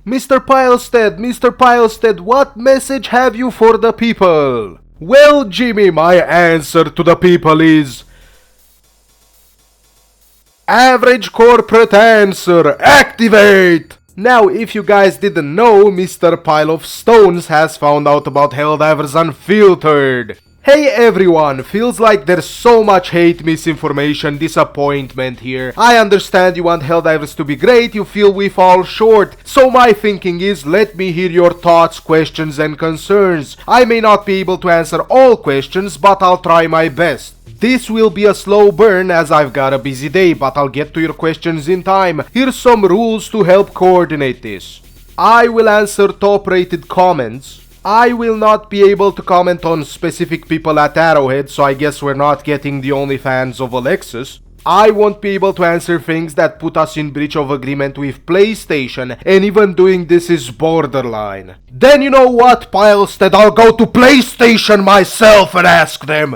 Mr. Pylesteadt, what message have you for the people? Well, Jimmy, my answer to the people is... Average corporate answer, activate! Now, if you guys didn't know, Mr. Pile of Stones has found out about Helldivers Unfiltered. Hey everyone, feels like there's so much hate, misinformation, disappointment here. I understand you want Helldivers to be great, you feel we fall short. So my thinking is, let me hear your thoughts, questions and concerns. I may not be able to answer all questions, but I'll try my best. This will be a slow burn as I've got a busy day, but I'll get to your questions in time. Here's some rules to help coordinate this. I will answer top-rated comments. I will not be able to comment on specific people at Arrowhead, so I guess we're not getting the OnlyFans of Alexis. I won't be able to answer things that put us in breach of agreement with PlayStation, and even doing this is borderline. Then you know what, Pylesteadt, I'll go to PlayStation myself and ask them.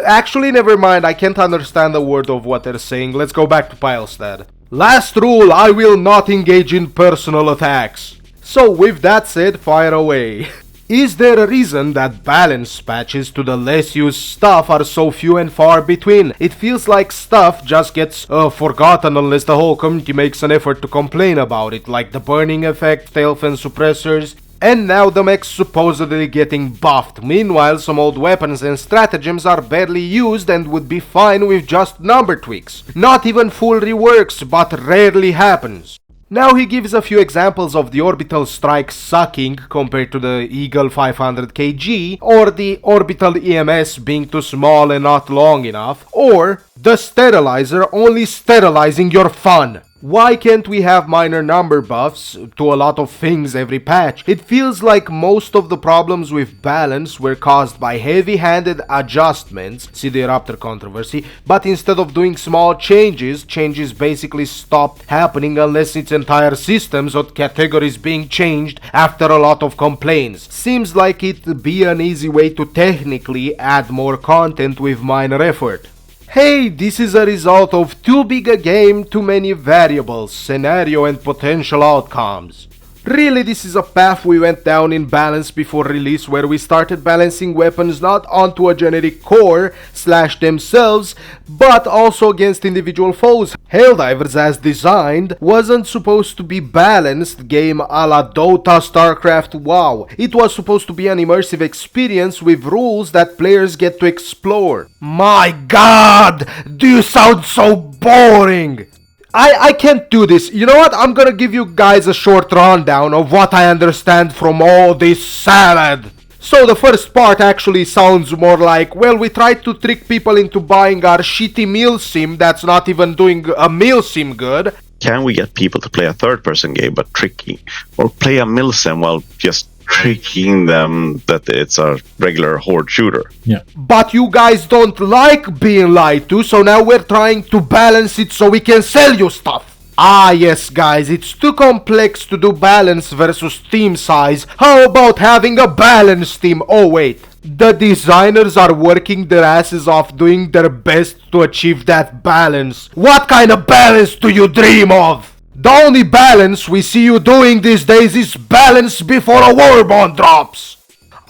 Actually, never mind, I can't understand a word of what they're saying. Let's go back to Pylesteadt. Last rule, I will not engage in personal attacks. So with that said, fire away. Is there a reason that balance patches to the less used stuff are so few and far between? It feels like stuff just gets forgotten unless the whole community makes an effort to complain about it, like the burning effect, stealth and suppressors. And now the mech's supposedly getting buffed. Meanwhile, some old weapons and stratagems are barely used and would be fine with just number tweaks. Not even full reworks, but rarely happens. Now he gives a few examples of the orbital strike sucking compared to the Eagle 500 kg, or the orbital EMS being too small and not long enough, or the sterilizer only sterilizing your fun. Why can't we have minor number buffs to a lot of things every patch? It feels like most of the problems with balance were caused by heavy-handed adjustments, see the Raptor controversy, but instead of doing small changes basically stopped happening unless its entire systems or categories being changed after a lot of complaints. Seems like it'd be an easy way to technically add more content with minor effort. Hey, this is a result of too big a game, too many variables, scenario and potential outcomes. Really, this is a path we went down in balance before release, where we started balancing weapons not onto a generic core / themselves, but also against individual foes. Helldivers as designed wasn't supposed to be balanced game a la Dota, StarCraft, WoW. It was supposed to be an immersive experience with rules that players get to explore. My god, do you sound so boring! I can't do this. You know what? I'm gonna give you guys a short rundown of what I understand from all this salad. So the first part actually sounds more like, well, we tried to trick people into buying our shitty meal sim that's not even doing a meal sim good. Can we get people to play a third-person game but tricky? Or play a milsim while just tricking them that it's a regular horde shooter? Yeah. But you guys don't like being lied to, so now we're trying to balance it so we can sell you stuff. Ah yes guys, it's too complex to do balance versus team size. How about having a balanced team? Oh wait, the designers are working their asses off doing their best to achieve that balance. What kind of balance do you dream of? The only balance we see you doing these days is balance before a warbond drops.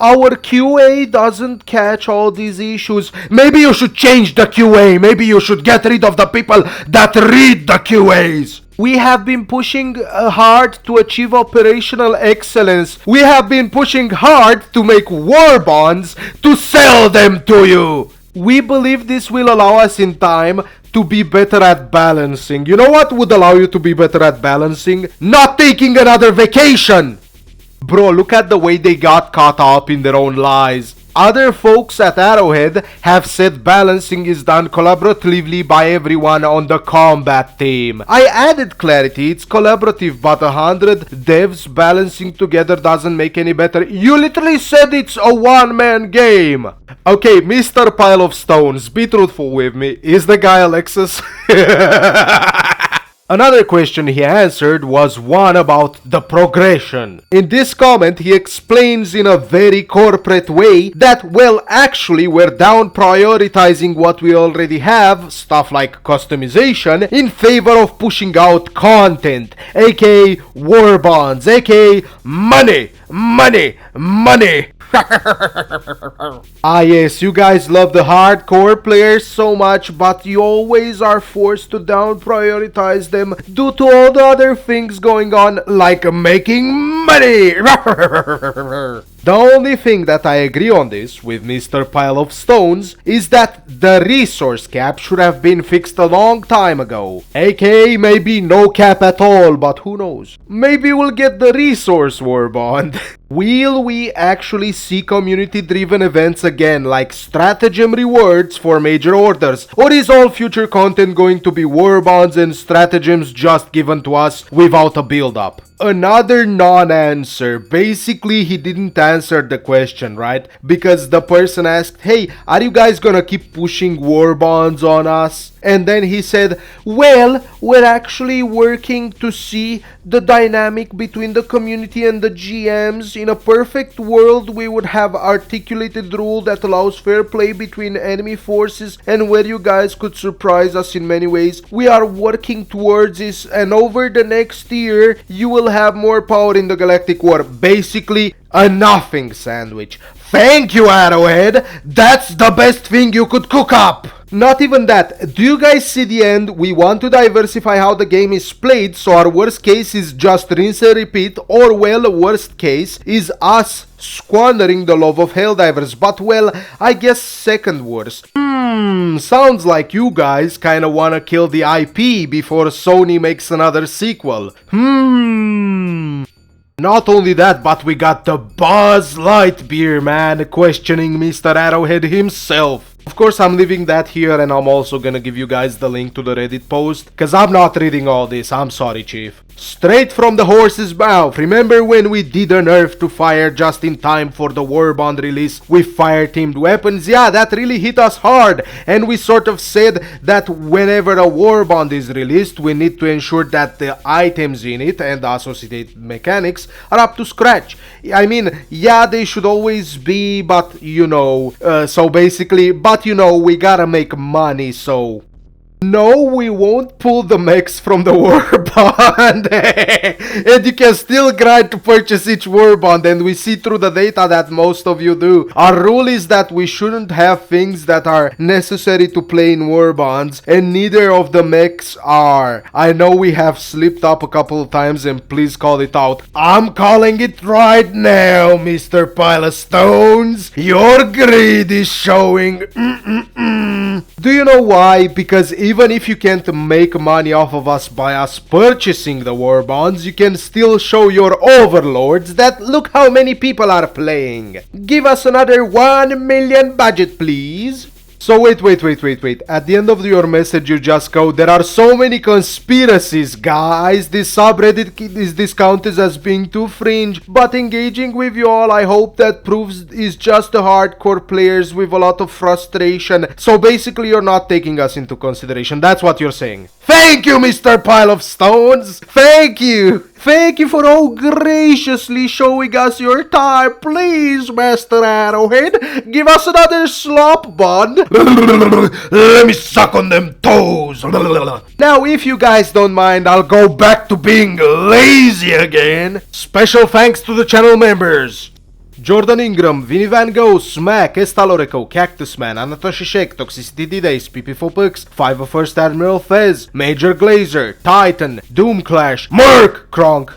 Our QA doesn't catch all these issues. Maybe you should change the QA. Maybe you should get rid of the people that read the QAs. We have been pushing hard to achieve operational excellence. We have been pushing hard to make warbonds to sell them to you. We believe this will allow us in time to be better at balancing. You know what would allow you to be better at balancing? Not taking another vacation! Bro, look at the way they got caught up in their own lies. Other folks at Arrowhead have said balancing is done collaboratively by everyone on the combat team. I added clarity, it's collaborative, but 100 devs balancing together doesn't make any better. You literally said it's a one-man game. Okay, Mr. Pile of Stones, be truthful with me. Is the guy Alexis? Another question he answered was one about the progression. In this comment, he explains in a very corporate way that, well, actually, we're down prioritizing what we already have, stuff like customization, in favor of pushing out content, aka warbonds, aka money, money, money. Ah yes, you guys love the hardcore players so much, but you always are forced to down prioritize them due to all the other things going on, like making money. The only thing that I agree on this with Mr. Pile of Stones is that the resource cap should have been fixed a long time ago. AKA maybe no cap at all, but who knows. Maybe we'll get the resource war bond. Will we actually see community-driven events again, like stratagem rewards for major orders? Or is all future content going to be war bonds and stratagems just given to us without a build-up? Another non-answer. Basically, he didn't answer the question, right? Because the person asked, hey, are you guys gonna keep pushing war bonds on us? And then he said, well, we're actually working to see the dynamic between the community and the GMs. In a perfect world, we would have articulated rule that allows fair play between enemy forces and where you guys could surprise us in many ways. We are working towards this, and over the next year, you will have more power in the galactic war. Basically, a nothing sandwich. Thank you, Arrowhead. That's the best thing you could cook up. Not even that. Do you guys see the end? We want to diversify how the game is played, so our worst case is just rinse and repeat, or well, worst case is us squandering the love of helldivers. But well, I guess second worst. Sounds like you guys kinda wanna kill the IP before Sony makes another sequel. Not only that, but we got the Buzz Lightyear man questioning Mr. Arrowhead himself. Of course, I'm leaving that here, and I'm also gonna give you guys the link to the Reddit post, cause I'm not reading all this, I'm sorry, Chief. Straight from the horse's mouth. Remember when we did a nerf to fire just in time for the warbond release with fire-teamed weapons? Yeah, that really hit us hard, and we sort of said that whenever a warbond is released, we need to ensure that the items in it and the associated mechanics are up to scratch. I mean, yeah, they should always be, but you know, so basically, but you know, we gotta make money, so... No, we won't pull the mechs from the warbond. And you can still grind to purchase each warbond, and we see through the data that most of you do. Our rule is that we shouldn't have things that are necessary to play in warbonds, and neither of the mechs are. I know we have slipped up a couple of times, and please call it out. I'm calling it right now, Mr. Pylesteadt. Your greed is showing. Do you know why? Because even if you can't make money off of us by us purchasing the war bonds, you can still show your overlords that look how many people are playing. Give us another 1 million budget, please. So wait. At the end of your message you just go, there are so many conspiracies, guys. This subreddit is discounted as being too fringe, but engaging with you all, I hope that proves is just the hardcore players with a lot of frustration. So basically you're not taking us into consideration. That's what you're saying. Thank you, Mr. Pile of Stones. Thank you. Thank you for all graciously showing us your time. Please, Master Arrowhead, give us another slop bond. Let me suck on them toes. Now, if you guys don't mind, I'll go back to being lazy again. Special thanks to the channel members: Jordan Ingram, Vinny Van Gogh, Smack, Estaloreco, Cactus Man, Anatoshi Shake, Toxicity D-Days, PP4 Pucks, 5 First Admiral Fez, Major Glazer, Titan, Doom Clash, Merc, Kronk.